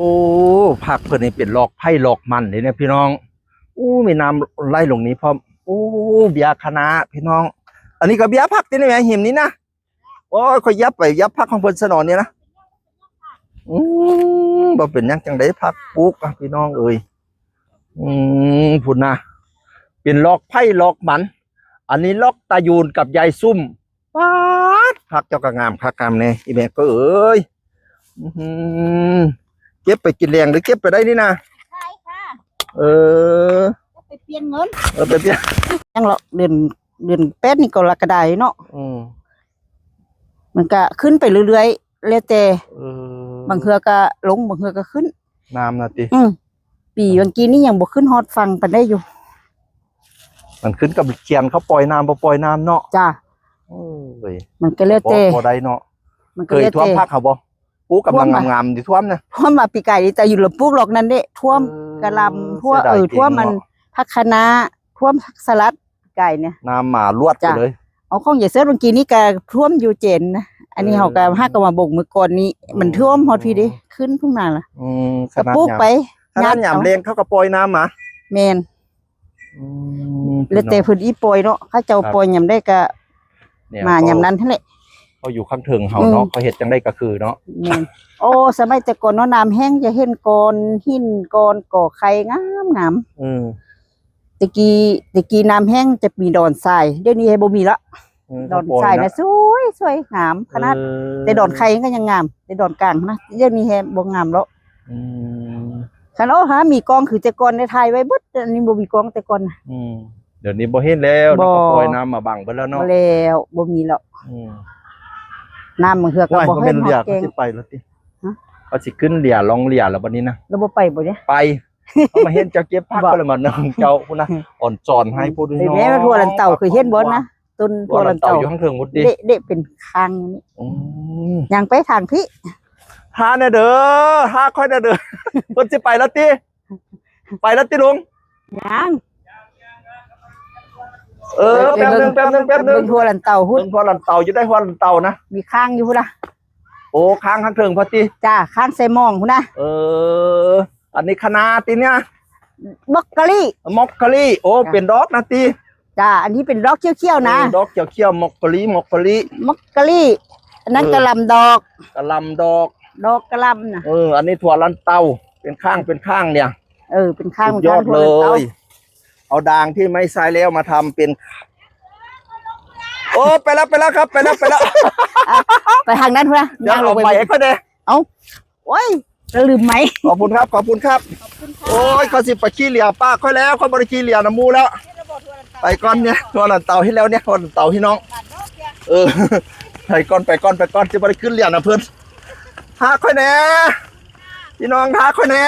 โอ้ผักเพิ่นนี่เป็นหลอกไผ่หลอกมันเลยเนี่ยพี่น้องมีน้ำไหลลงนี้พร้อมเบียร์คณะพี่น้องอันนี้ก็เบียร์ผักที่นี่แหมหิมนี้นะโอ้ยค่อยยับไปยับผักของเพิ่นสนอนเนี่ยนะบ่เป็นยังจังได๋ผักปลูกพี่น้องเอ้ยพุ่นนะเป็นหลอกไผ่หลอกมันอันนี้หลอกตายูนกับยายซุ่มป๊าดผักเจ้าก็งามคักงามแน่อีแม่ก็เอ้ยเก็บไปกินแรงหรือเก็บไปได้นี่นะใช่ค่ะไปเปลี่ยนเงินไปเปลี่ยนยังเราเดือนแปดนี่ก็ละกระไดเนาะมันก็ขึ้นไปเรื่อยๆแล้วแต่บางเทื่อก็ลงบางเทื่อก็ขึ้นน้ำนะติปีบางกี้นี่ยังบ่ขึ้นฮอดฟังปานได้อยู่มันขึ้นกับเขียนเขาปล่อยน้ำบ่ปล่อยน้ำเนาะจ้ามันก็แล้วแต่บ่ได้เนาะเคยท่วมพักเขาบ่ปูกำลังงามๆอยู่ท่วมนะท่วมมาปีไก่แต่อยู่หลบปูกหรอกนั่นเด้ท่วมกะลำท่วมท่วมมันพักคณะท่วมพักสลัดไก่เนี่ยน้ำหมาลวดไปเลยเอาของอย่าเซิร์ฟบางกี้นี่ก็ท่วมอยู่เจนนะอันนี้เขาก็ฮักก็มาบกมือก่อนนี้มันท่วมฮอดพี่ดิขึ้นพุ่งมาล่ะกระปุกไปงานหยามเลงเขาก็ปล่อยน้ำมาแมนแล้วแต่พื้นที่ปล่อยเนาะเขาเจ้าปล่อยยำได้ก็มายำนั้นทั้งเลยเขาอยู่ข้างถึงเขาเนาะเขาเห็ดจังได้ก็คือเนาะโอ้สมัยแต่ก่อนเนาะน้ำแห้งจะเห็นก้อนหินก้อนก่อไข่งามตะกี้น้ำแห้งจะมีดอนทรายเดี๋ยวนี้ให้บ่มีละดอนทรายนะสวยงามขนาดแต่ดอนไข่ก็ยังงามแต่ดอนกลางนะเดี๋ยวนี้ให้บ่งามแล้วคันเอาหามีกองคือแต่ก่อนในไทยไว้บึดอันนี้บ่มีกองแต่ก่อนนะเดี๋ยวนี้บ่เห็นแล้วเนาะปล่อยน้ำมาบังไปแล้วเนาะบ่แล้วบ่มีแล้วน้ำมันเหือกก็บ่เห็นเรือเขาสิไปแล้วติเขาสิขึ้นเรือลองเรือแล้วบัดนี้นะแล้วบ่ไปบ่เนี่ยไปเอามาเห็นเจ้าเก็บผักก็เลยมานึงเจ้าพุ่นนะอ่อนจอนให้พูดให้น้องแม่ทั่วลันเต่าคือเห็นบ่นะต้นทั่วลันเต่าอยู่ข้างเทิงหมดดิเด็เป็นคางนี่ยังไปทางพี่หาแน่เด้อหาค่อยแน่เด้อเพิ่นสิไปแล้วติไปแล้วติลุงยังแป๊บนึงทั่วลันเต่าหุ้นทั่วลันเต่าอยู่ได้ทั่วลันเต่านะมีข้างอยู่พุ่นน่ะโอ้ข้างข้างเทิงพอติจ้าข้างใส่มองพุ่นน่ะอันนี้คณะติเนี่ยมอกกะลี่โอ้เป็นดอกนะติจ้าอันนี้เป็นดอกเขียวๆนะดอกเขียวๆมอกกะลี่อันนั้นกะลำดอกกะลำดอกกะลำนะอันนี้ถั่วลันเตาเป็นข้างเนี่ยเป็นข้างยอดเลยเอาด่างที่ไม่ใช้แล้วมาทำเป็นโอ้ไปแล้วครับไปแล้วไปทางนั้นพุ่นนะยังลงไปก็ได้เอาโอ้ยลืมไหมขอบคุณครับโอ้ยเขาสิไปขี้เหลี่ยป้าค่อยแล้วเขาบริขี้เหลี่ยน้ำมูแล้วไปก่อนเนี่ยถั่วลันเตาให้แล้วเนี่ยถั่วลันเตาให้น้องไปก่อนจะบริขึ้นเหลี่ยนะเพื่อนหาค่อยแน่พี่น้องหาค่อยแน่